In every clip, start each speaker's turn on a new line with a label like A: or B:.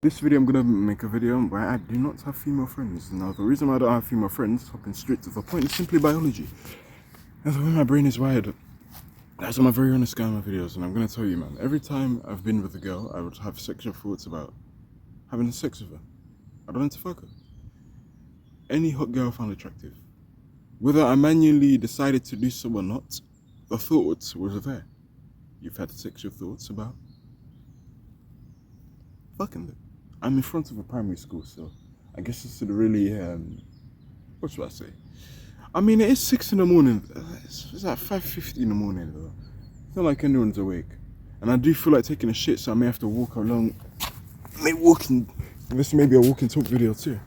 A: This video I'm gonna make a video where I do not have female friends. Now the reason why I don't have female friends, hopping straight to the point, is simply biology. That's the way my brain is wired. That's my very honest guy in my videos, and I'm gonna tell you, man, every time I've been with a girl, I would have sexual thoughts about having sex with her. I don't want to fuck her. Any hot girl I found attractive. Whether I manually decided to do so or not, the thoughts were there. You've had sexual thoughts about fucking them. I'm in front of a primary school, so I guess it's really, what should I say? I mean, it is 6 in the morning. It's like 5:50 in the morning, though. It's not like anyone's awake. And I do feel like taking a shit, so I may have to walk along. This may be a walking talk video too.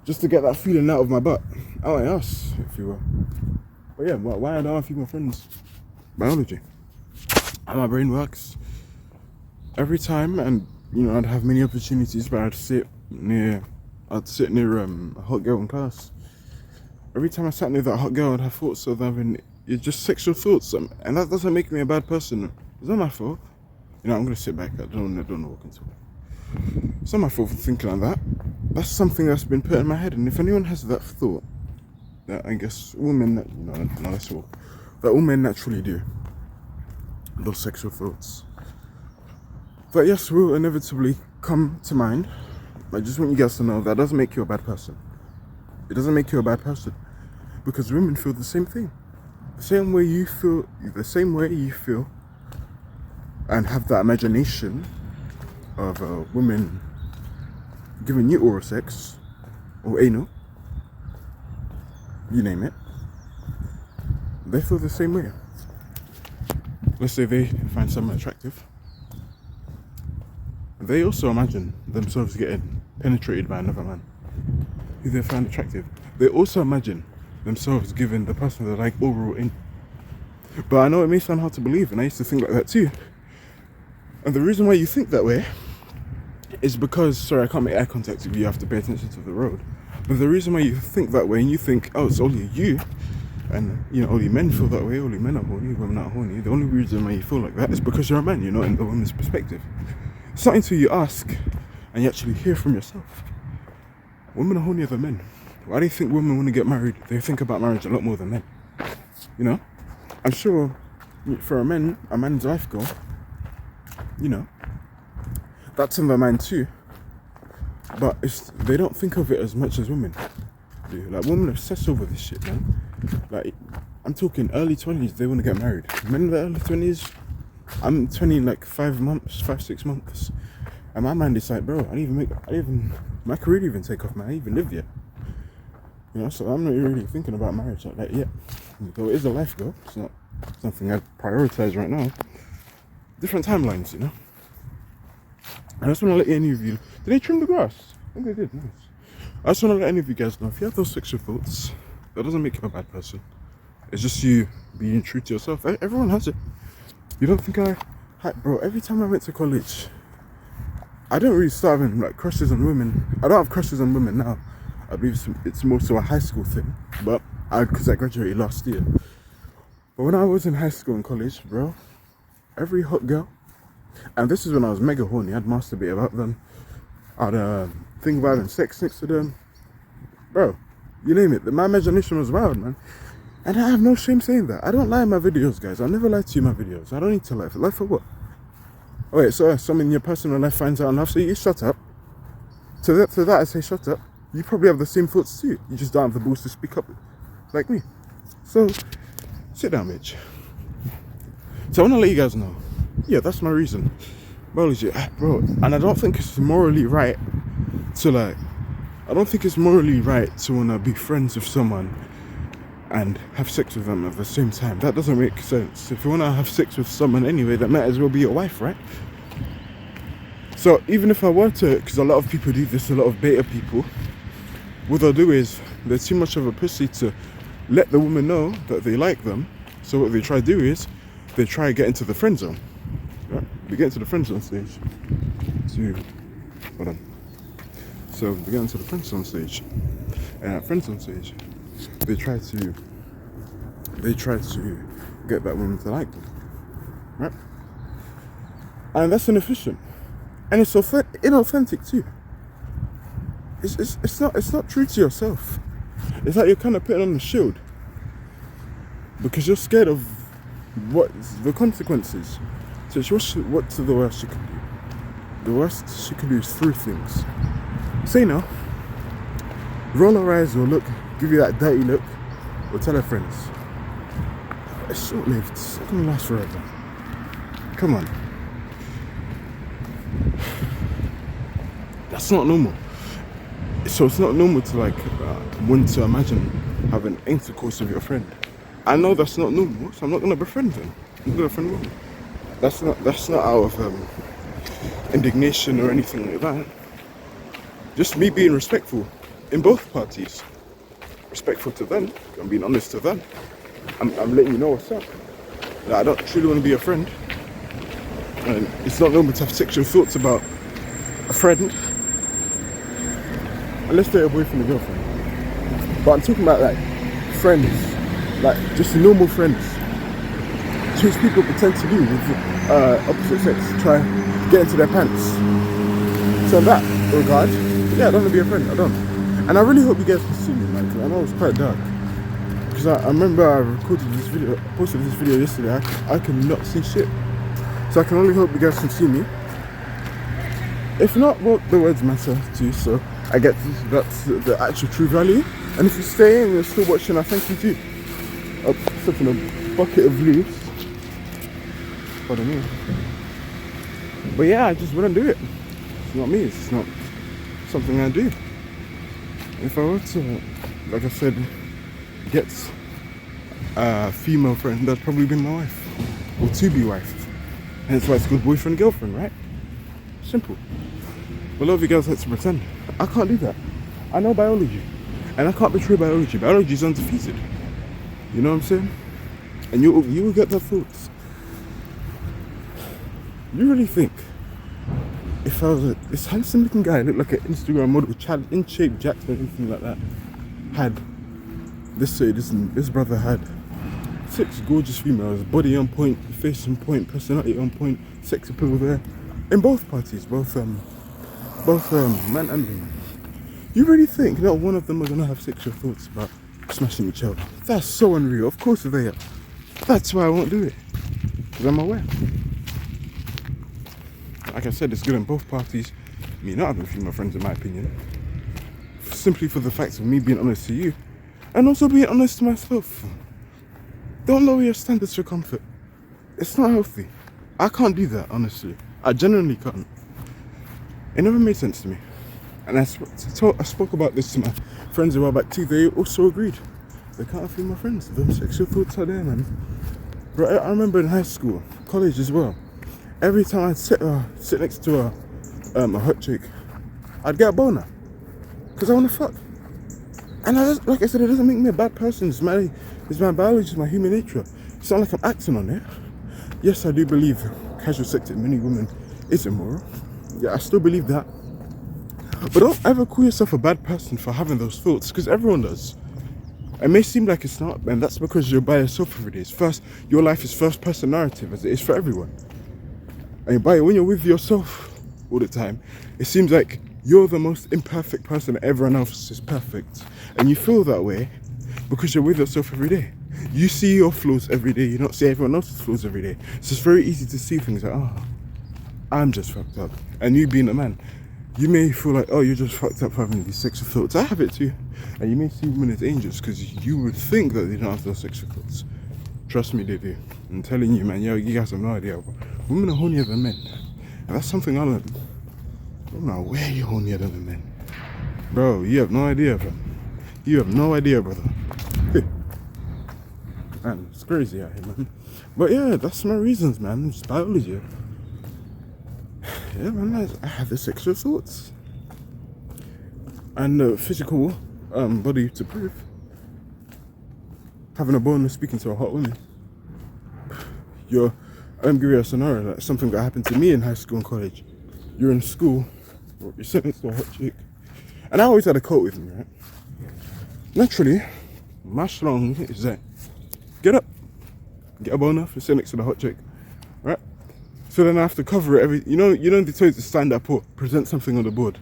A: Just to get that feeling out of my butt. Out of us, if you will. But yeah, why I don't have female friends? Biology. How my brain works. Every time, and I'd have many opportunities, but I'd sit near a hot girl in class. Every time I sat near that hot girl, I'd have thoughts of having just sexual thoughts, and that doesn't make me a bad person. It's not my fault. I'm gonna sit back. I don't know what to. It's not my fault for thinking like that. That's something that's been put in my head, and if anyone has that thought, that I guess women, that's all that all men naturally do. Those sexual thoughts. But yes, will inevitably come to mind. I just want you guys to know that doesn't make you a bad person. It doesn't make you a bad person. Because women feel the same thing. The same way you feel and have that imagination of a woman giving you oral sex or anal, you name it. They feel the same way. Let's say they find someone attractive. They also imagine themselves getting penetrated by another man who they find attractive. They also imagine themselves giving the person they like oral in. But I know it may sound hard to believe, and I used to think like that too. And the reason why you think that way is because, sorry, I can't make eye contact with you, I have to pay attention to the road. But the reason why you think that way, and you think, oh, it's only you, and only men feel that way, only men are horny, women are horny. The only reason why you feel like that is because you're a man, you're not in the woman's perspective. It's not until you ask and you actually hear from yourself. Women are hornier than men. Why do you think women want to get married? They think about marriage a lot more than men. I'm sure for a man's life goal, that's in their mind too. But they don't think of it as much as women do. Like, women obsess over this shit, man. Like, I'm talking early 20s, they want to get married. Men in the early 20s, I'm 20 in like 6 months. And my mind is like, bro, my career didn't even take off, man. I didn't even live yet. So I'm not really thinking about marriage like that yet. Though it is a life goal, it's not something I prioritize right now. Different timelines, I just want to let any of you, did they trim the grass? I think they did, nice. I just want to let any of you guys know, if you have those sexual thoughts, that doesn't make you a bad person. It's just you being true to yourself. Everyone has it. You don't think bro, every time I went to college, I don't really start having like crushes on women. I don't have crushes on women now. I believe it's more so a high school thing, but because I graduated last year. But when I was in high school and college, bro, every hot girl, and this is when I was mega horny, I'd masturbate about them, I'd think about having sex next to them, bro, you name it. My imagination was wild, man. And I have no shame saying that. I don't lie in my videos, guys. I never lie to you in my videos. I don't need to lie. Lie for what? Oh wait, so someone in your personal life finds out enough, so you shut up. To that I say shut up. You probably have the same thoughts too. You just don't have the balls to speak up like me. So, sit down, bitch. So I want to let you guys know. Yeah, that's my reason. Biology, bro. And I don't think it's morally right to want to be friends with someone and have sex with them at the same time. That doesn't make sense. If you want to have sex with someone anyway, that might as well be your wife, right? So even if I were to, because a lot of people do this, a lot of beta people, what they'll do is they're too much of a pussy to let the woman know that they like them. So what they try to do is they try to get into the friend zone. Right? They get into the friend zone stage. Hold on. So they get into the friend zone stage, and at friend zone stage, they try to get that woman to like them, right? And that's inefficient. and it's inauthentic too. It's not true to yourself. It's like you're kind of putting on a shield because you're scared of what the consequences. So what's the worst she can do? The worst she can do is three things. Say no, roll her eyes or look, give you that dirty look, or tell her friends. It's short-lived. It's not gonna last forever. Come on. That's not normal. So it's not normal to want to imagine having intercourse with your friend. I know that's not normal, so I'm not gonna befriend them. I'm gonna befriend women. That's not out of indignation or anything like that. Just me being respectful in both parties. Respectful to them. I'm being honest to them. I'm letting you know what's up. Like, I don't truly want to be a friend. And it's not normal to have sexual thoughts about a friend. Unless they're a boyfriend or girlfriend. But I'm talking about like friends. Like just normal friends. Choose people pretend to do with opposite sex. Try to get into their pants. So in that regard, yeah, I don't want to be a friend. I don't. And I really hope you guys can see me, man. I know it's quite dark. Because I remember I posted this video yesterday. I cannot see shit. So I can only hope you guys can see me. If not, well, the words matter too. So I get that's the actual true value. And if you stay and you're still watching, I thank you too. I'm flipping a bucket of leaves. Pardon me. But yeah, I just wouldn't do it. It's not me. It's not something I do. If I were to, like I said, get a female friend, that'd probably be my wife. Or to be wife. Hence why it's called boyfriend, girlfriend, right? Simple. But a lot of you guys like to pretend. I can't do that. I know biology. And I can't betray biology. Biology is undefeated. You know what I'm saying? And you will get the thoughts. You really think if I was this handsome looking guy, looked like an Instagram model, in shape, jacked or anything like that, this brother had 6 gorgeous females, body on point, face on point, personality on point, sex appeal there, in both parties, both men and women. You really think not one of them are gonna have sexual thoughts about smashing each other? That's so unreal. Of course they are. That's why I won't do it, because I'm aware. Like I said, it's good on both parties. Me not having female friends, in my opinion, simply for the fact of me being honest to you, and also being honest to myself. Don't lower your standards for comfort. It's not healthy. I can't do that, honestly. I genuinely can't. It never made sense to me. And I spoke about this to my friends a while back too. They also agreed. They can't have female friends. The sexual thoughts are there, man. But I remember in high school, college as well, every time I'd sit next to a hot chick, I'd get a boner. Because I want to fuck. And like I said, it doesn't make me a bad person. It's my biology, it's my human nature. It's not like I'm acting on it. Yes, I do believe casual sex with many women is immoral. Yeah, I still believe that. But don't ever call yourself a bad person for having those thoughts, because everyone does. It may seem like it's not, and that's because you're by yourself every day. Your life is first person narrative, as it is for everyone. And when you're with yourself all the time, it seems like you're the most imperfect person and everyone else is perfect. And you feel that way because you're with yourself every day. You see your flaws every day, you don't see everyone else's flaws every day. So it's very easy to see things like, oh, I'm just fucked up. And you being a man, you may feel like, oh, you're just fucked up for having these sexual thoughts. I have it too. And you may see women as angels because you would think that they don't have those sexual thoughts. Trust me, they do. I'm telling you, man, you guys have no idea. Women are hornier than men. And that's something I learned. Women are way hornier than men. Bro, you have no idea, bro. You have no idea, brother. Man, it's crazy out here, man. But yeah, that's my reasons, man. It's biology. Yeah, man, I have the sexual thoughts. And the physical body to prove. Having a bonus speaking to a hot woman. Give you a scenario, like something that happened to me in high school and college. You're in school, you're sitting next to a hot chick. And I always had a coat with me, right? Naturally, my strong is that get up, get a boner, sit next to the hot chick, right? So then I have to cover it you know they tell you to stand up or present something on the board.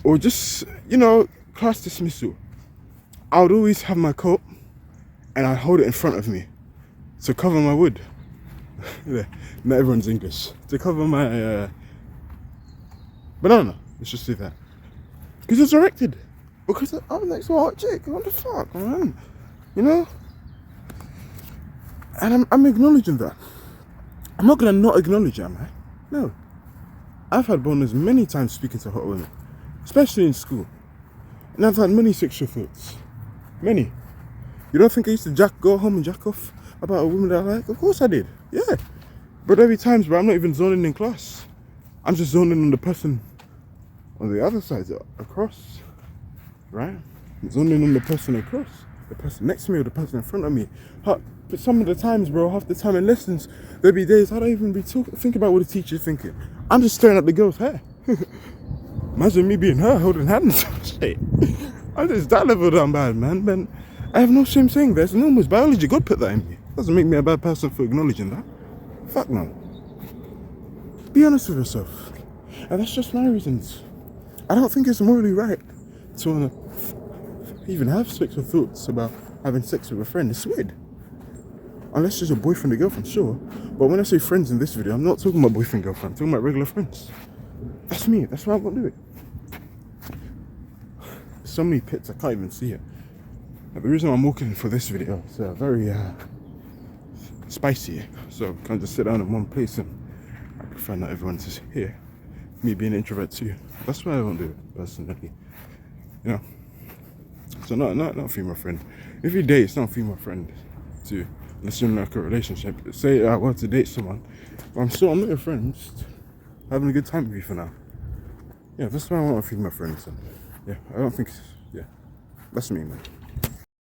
A: Or just, class dismissal. I would always have my coat and I'd hold it in front of me to cover my wood. Yeah, not everyone's English. To cover my banana. Let's just say that. Because it's erected. Because I'm next to a hot chick. What the fuck, man? You know? And I'm acknowledging that. I'm not gonna not acknowledge it, am I? No. I've had boners many times speaking to hot women, especially in school. And I've had many sexual thoughts. Many. You don't think I used to go home and jack off about a woman that I like? Of course I did. Yeah. But there be times where I'm not even zoning in class. I'm just zoning on the person on the other side, across. Right? I'm zoning on the person across. The person next to me or the person in front of me. But some of the times, bro, half the time in lessons, there'll be days I don't even be think about what the teacher's thinking. I'm just staring at the girl's hair. Imagine me being her, holding hands. Shit. I'm just that level down bad, man. But I have no shame saying that. It's normal. Biology. God put that in me. Doesn't make me a bad person for acknowledging that. Fuck no. Be honest with yourself. And that's just my reasons. I don't think it's morally right to wanna even have sexual thoughts about having sex with a friend. It's weird. Unless it's your boyfriend or girlfriend, sure. But when I say friends in this video, I'm not talking about boyfriend, girlfriend. I'm talking about regular friends. That's me. That's why I won't do it. So many pits, I can't even see it. But the reason I'm walking for this video is very spicy. So I can't just sit down in one place, and I prefer not everyone to hear me being an introvert too. That's why I won't do it, personally. You know? So not a female friend. If you date, it's not a female friend too. Unless you're in like a relationship. Say I want to date someone, but I'm not your friend. I'm just having a good time with you for now. Yeah, that's why I want a female friend. So, yeah, I don't think. Yeah, that's me, man.